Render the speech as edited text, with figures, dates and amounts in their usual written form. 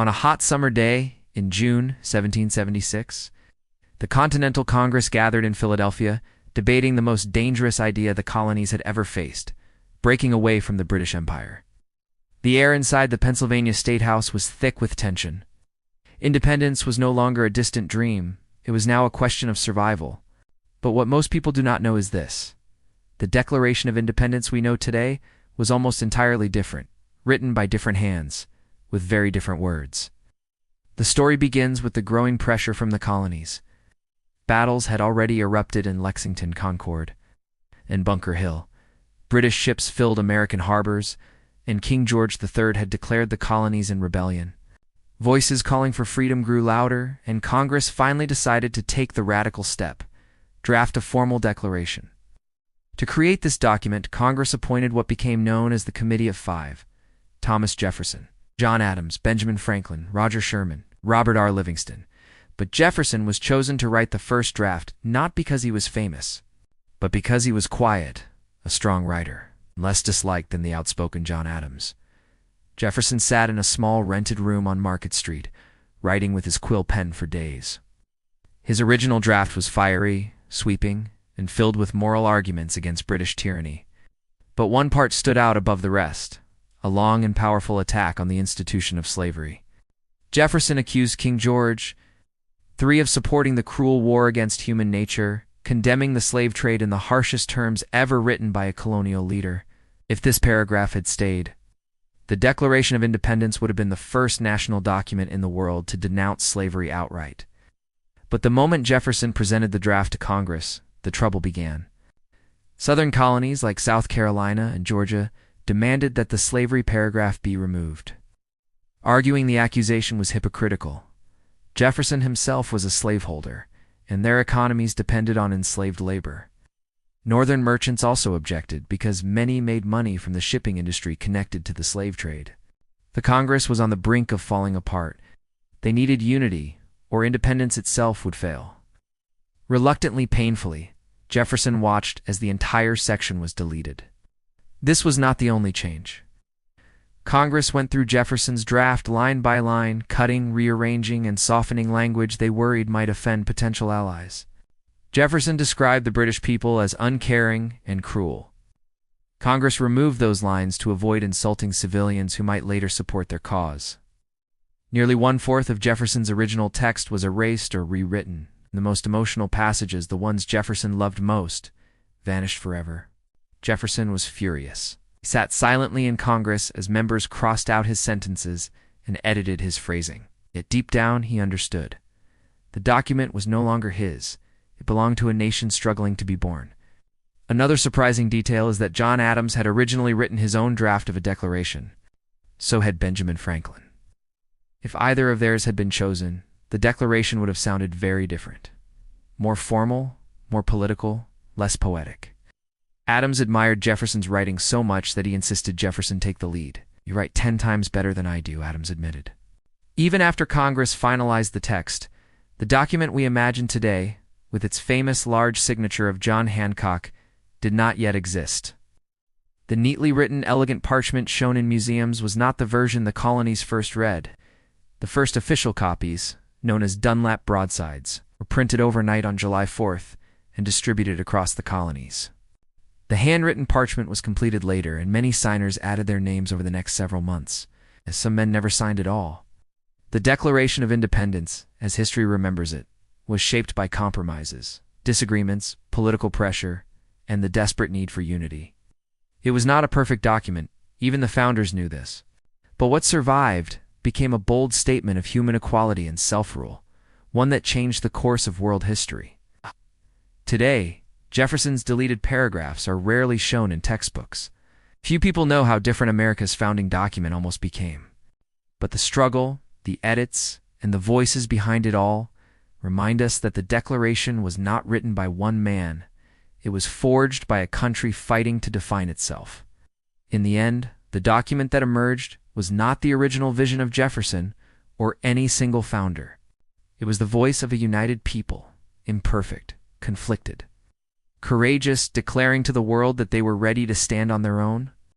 On a hot summer day in June 1776, the Continental Congress gathered in Philadelphia, debating the most dangerous idea the colonies had ever faced: breaking away from the British Empire. The air inside the Pennsylvania State House was thick with tension. Independence was no longer a distant dream, it was now a question of survival. But what most people do not know is this: the Declaration of Independence we know today was almost entirely different, written by different hands, with very different words. The story begins with the growing pressure from the colonies. Battles had already erupted in Lexington, Concord, and Bunker Hill. British ships filled American harbors, and King George III had declared the colonies in rebellion. Voices calling for freedom grew louder, and Congress finally decided to take the radical step: draft a formal declaration. To create this document, Congress appointed what became known as the Committee of Five: Thomas Jefferson, John Adams, Benjamin Franklin, Roger Sherman, Robert R. Livingston. But Jefferson was chosen to write the first draft not because he was famous, but because he was quiet, a strong writer, less disliked than the outspoken John Adams. Jefferson sat in a small rented room on Market Street, writing with his quill pen for days. His original draft was fiery, sweeping, and filled with moral arguments against British tyranny. But one part stood out above the rest: a long and powerful attack on the institution of slavery. Jefferson accused King George III of supporting the cruel war against human nature, condemning the slave trade in the harshest terms ever written by a colonial leader. If this paragraph had stayed, the Declaration of Independence would have been the first national document in the world to denounce slavery outright. But the moment Jefferson presented the draft to Congress, the trouble began. Southern colonies like South Carolina and Georgia demanded that the slavery paragraph be removed, arguing the accusation was hypocritical. Jefferson himself was a slaveholder, and their economies depended on enslaved labor. Northern merchants also objected because many made money from the shipping industry connected to the slave trade. The Congress was on the brink of falling apart. They needed unity, or independence itself would fail. Reluctantly, painfully, Jefferson watched as the entire section was deleted. This was not the only change. Congress went through Jefferson's draft line by line, cutting, rearranging, and softening language they worried might offend potential allies. Jefferson described the British people as uncaring and cruel. Congress removed those lines to avoid insulting civilians who might later support their cause. Nearly one-fourth of Jefferson's original text was erased or rewritten. The most emotional passages, the ones Jefferson loved most, vanished forever. Jefferson was furious. He sat silently in Congress as members crossed out his sentences and edited his phrasing. Yet deep down, he understood. The document was no longer his. It belonged to a nation struggling to be born. Another surprising detail is that John Adams had originally written his own draft of a declaration. So had Benjamin Franklin. If either of theirs had been chosen, the declaration would have sounded very different. More formal, more political, less poetic. Adams admired Jefferson's writing so much that he insisted Jefferson take the lead. "You write 10 times better than I do," Adams admitted. Even after Congress finalized the text, the document we imagine today, with its famous large signature of John Hancock, did not yet exist. The neatly written, elegant parchment shown in museums was not the version the colonies first read. The first official copies, known as Dunlap broadsides, were printed overnight on July 4th and distributed across the colonies. The handwritten parchment was completed later, and many signers added their names over the next several months, as some men never signed at all. The Declaration of Independence, as history remembers it, was shaped by compromises, disagreements, political pressure, and the desperate need for unity. It was not a perfect document, even the founders knew this. But what survived became a bold statement of human equality and self-rule, one that changed the course of world history. Today, Jefferson's deleted paragraphs are rarely shown in textbooks. Few people know how different America's founding document almost became. But the struggle, the edits, and the voices behind it all remind us that the Declaration was not written by one man. It was forged by a country fighting to define itself. In the end, the document that emerged was not the original vision of Jefferson or any single founder. It was the voice of a united people, imperfect, conflicted, courageous, declaring to the world that they were ready to stand on their own,